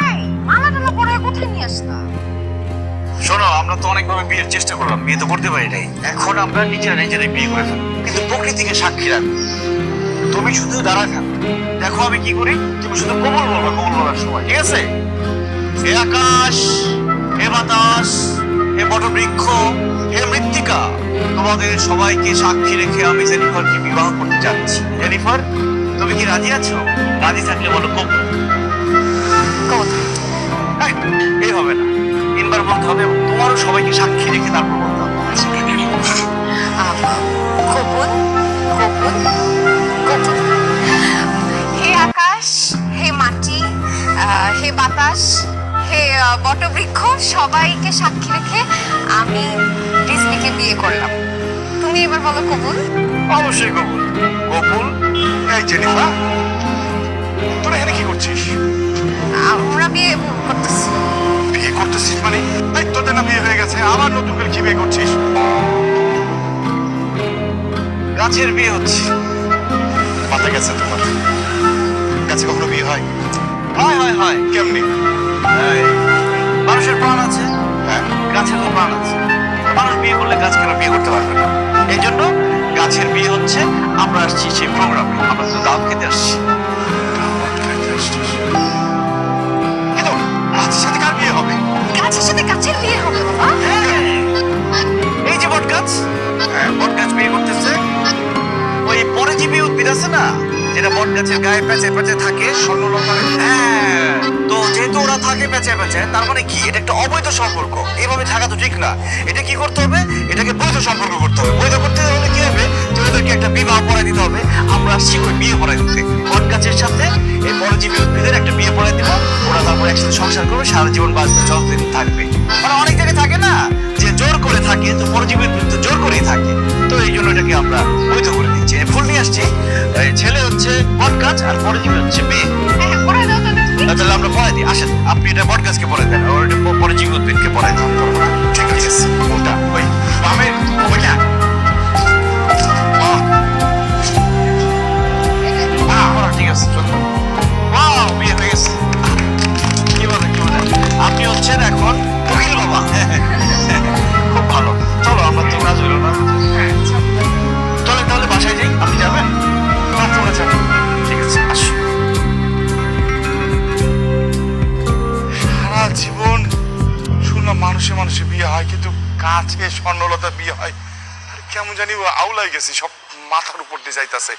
এই মালা টালা পরে কোথায় নিয়ে আসলা? শোনো, আমরা তো অনেকভাবে বিয়ের চেষ্টা করলাম, বিয়ে তো করতে পারি নাই। এখন আমরা নিজেরাই বিয়ে করে ফেলবো, কিন্তু প্রকৃতিকে সাক্ষী রাখবো। তুমি শুধু দাঁড়া থাকো, দেখো আমি কি করি। তুমি শুধু কবুল বলবা, কবুল বলার সময়, ঠিক আছে? হে আকাশ, হে বাতাস, হে বটবৃক্ষ, হে মৃত্তিকা, তোমাদের সবাইকে সাক্ষী রেখে আমি জেনিফারকে বিবাহ করতে যাচ্ছি। জেনিফার, তুমি কি রাজি আছো? রাজি থাকলে বলো কবুল। কবুল। এই হবে না, তিনবার বলতে হবে এবং তোমারও সবাইকে সাক্ষী রেখে তারপর বলতে হবে। কবুল, কবুল, কবুল। হে আকাশ, হে মাটি, হে বাতাস, হে বটবৃক্ষ, সবাইকে সাক্ষী রেখে আমি ডিজনিকে বিয়ে করলাম। তুমি এবার বলো কবুল। অবশ্যই কবুল। কবুল। এই জেনিফার, তোরা এখানে কি করছিস? আমরা বিয়ে করতেছি। বিয়ে করতেছিস মানে? এই তোদের না বিয়ে হয়ে গেছে, আবার নতুন করে কি বিয়ে করছিস? গাছের বিয়ে হচ্ছে। মাথা গেছে তোমার? গাছে কখনো বিয়ে হয়? হয় হয় হয়। কেমনি? এই, মানুষের প্রাণ আছে, হ্যাঁ, গাছের তো প্রাণ আছে। মানুষ বিয়ে করলে গাছ কেন বিয়ে করতে পারবে না? এই জন্য গাছের বিয়ে হচ্ছে। আমরা আসছি সেই প্রোগ্রামে, আমরা তো দাওয়াত খেতে আসছি। কিন্তু গাছের সাথে কার বিয়ে হবে? গাছের সাথে গাছের বিয়ে হবে বাবা। এই যে বট গাছ, বট গাছ বিয়ে করতেছে। ওই পরজীবী উদ্ভিদ আছে না, যেটা বট গাছের গায়ে পেঁচে পেঁচে থাকে, স্বর্ণলতা। হ্যাঁ, তো যেহেতু ওরা থাকে পেঁচে পেঁচে, তার মানে কি এটা একটা অবৈধ সম্পর্ক। এভাবে থাকা তো ঠিক না। এটা কি করতে হবে? এটাকে বৈধ সম্পর্ক করতে হবে। বৈধ করতে হলে কি হবে? তো ওদেরকে একটা বিবাহ পড়াই দিতে হবে। আমরা আসছি ওই বিয়ে পড়াই দিতে। বট গাছের সাথে এই পরজীবী উদ্ভিদের একটা বিয়ে পড়াই দিব। ওরা তারপর একসাথে সংসার করবে, সারা জীবন বাঁচবে, যতদিন থাকবে। মানে অনেক জায়গায় থাকে না যে জোর করে থাকে, তো পরজীবী উদ্ভিদ তো জোর করেই থাকে। তো এই জন্য এটাকে আমরা বৈধ করে দিচ্ছি। ফুল নিয়ে আসছি। এই ছেলে হচ্ছে বট গাছ আর পরজীবী হচ্ছে মেয়ে। হ্যাঁ, পড়াই দাও তাহলে তুমি। তাহলে আমরা পড়াই দিই। আসেন, আপনি এটা বট গাছকে পড়াই দেন, আর এটা পরজীবী উদ্ভিদকে পড়াই দেন। ঠিক আছে, ওটা ওই বামের ওইটা। ঠিক আছে, চলুন। ওয়াও, বিয়ে হয়ে গেছে। কি বলেন, কি বলেন? আপনি হচ্ছেন এখন উকিল বাবা। খুব ভালো। চলো, আমরা তো কাজ হইল না। চলেন তাহলে বাসায় যাই। আপনি যাবেন? না, তোমরা যাবেন। ঠিক আছে, আসো। সারা জীবন শুনলাম মানুষে মানুষে বিয়ে হয়, কিন্তু গাছে স্বর্ণলতা বিয়ে হয়। আর কেমন জানি আউলাই গেছি, সব মাথার উপর দিয়ে যাইতাছে।